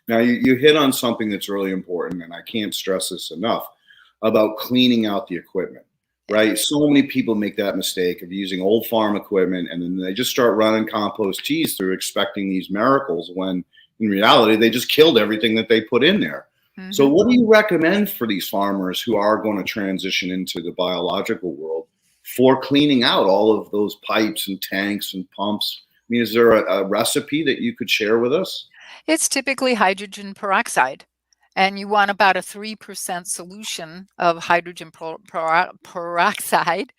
Now, you hit on something that's really important, and I can't stress this enough about cleaning out the equipment, right? So many people make that mistake of using old farm equipment, and then they just start running compost teas through expecting these miracles when in reality, they just killed everything that they put in there. So Mm-hmm. what do you recommend for these farmers who are going to transition into the biological world for cleaning out all of those pipes and tanks and pumps? I mean, is there a recipe that you could share with us? It's typically hydrogen peroxide, and you want about a 3% solution of hydrogen peroxide.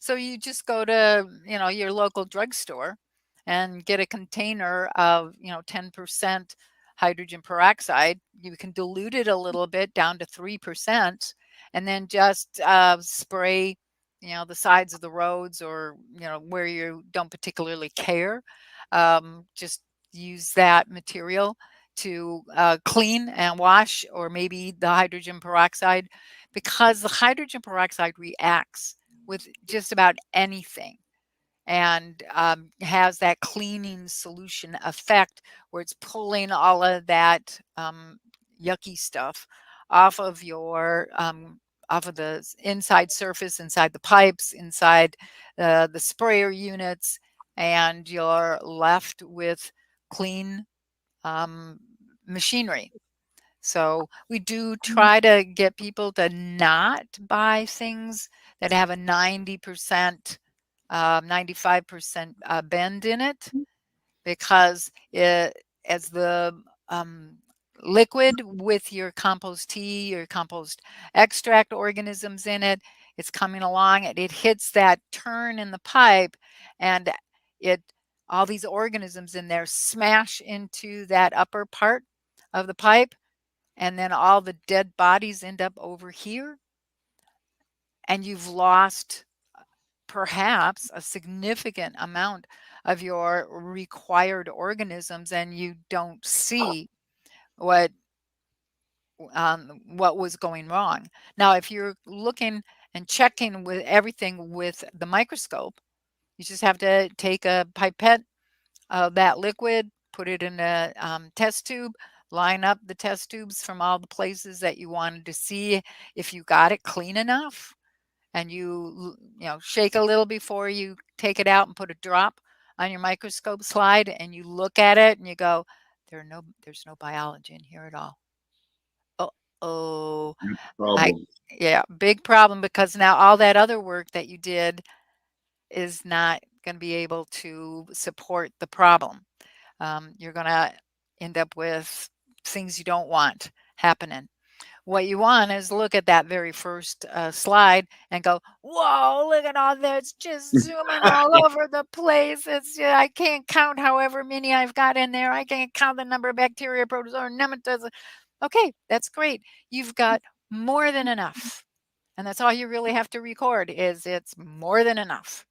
So you just go to, your local drugstore and get a container of, 10% hydrogen peroxide. You can dilute it a little bit down to 3%, and then just spray, the sides of the roads, or, where you don't particularly care. Just use that material to clean and wash, or maybe the hydrogen peroxide, because the hydrogen peroxide reacts with just about anything, and has that cleaning solution effect where it's pulling all of that yucky stuff off of your off of the inside surface, inside the pipes, inside the sprayer units, and you're left with clean machinery. So we do try to get people to not buy things that have a 90%, 95% bend in it, because as the liquid with your compost tea, your compost extract organisms in it, it's coming along and it hits that turn in the pipe, and it all these organisms in there smash into that upper part of the pipe, and then all the dead bodies end up over here, and you've lost perhaps a significant amount of your required organisms, and you don't see what what was going wrong. Now, if you're looking and checking with everything with the microscope, you just have to take a pipette of that liquid, put it in a test tube, line up the test tubes from all the places that you wanted to see if you got it clean enough, and you shake a little before you take it out and put a drop on your microscope slide, and you look at it and you go, there's no biology in here at all. Oh, I Problem. yeah, big problem, because now all that other work that you did is not going to be able to support the problem. You're going to end up with things you don't want happening. What you want is look at that very first slide and go, whoa, look at all that. It's just zooming all over the place. I can't count however many I've got in there. I can't count the number of bacteria, protozoa, nematodes. Okay, that's great. You've got more than enough. And that's all you really have to record, is it's more than enough.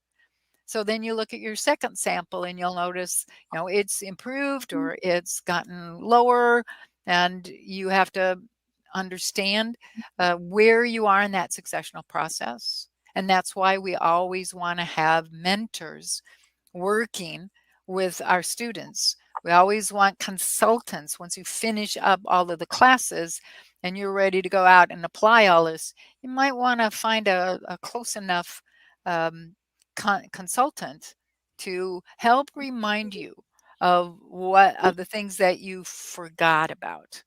So then you look at your second sample and you'll notice, it's improved or it's gotten lower, and you have to understand where you are in that successional process. And that's why we always want to have mentors working with our students. We always want consultants. Once you finish up all of the classes and you're ready to go out and apply all this, you might want to find a close enough consultant to help remind you of the things that you forgot about.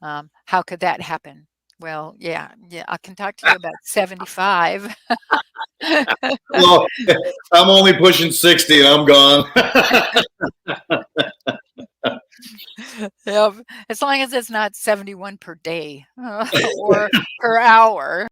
How could that happen? Well, yeah, I can talk to you about 75. Well, I'm only pushing 60 and I'm gone. Yep. As long as it's not 71 per day or per hour.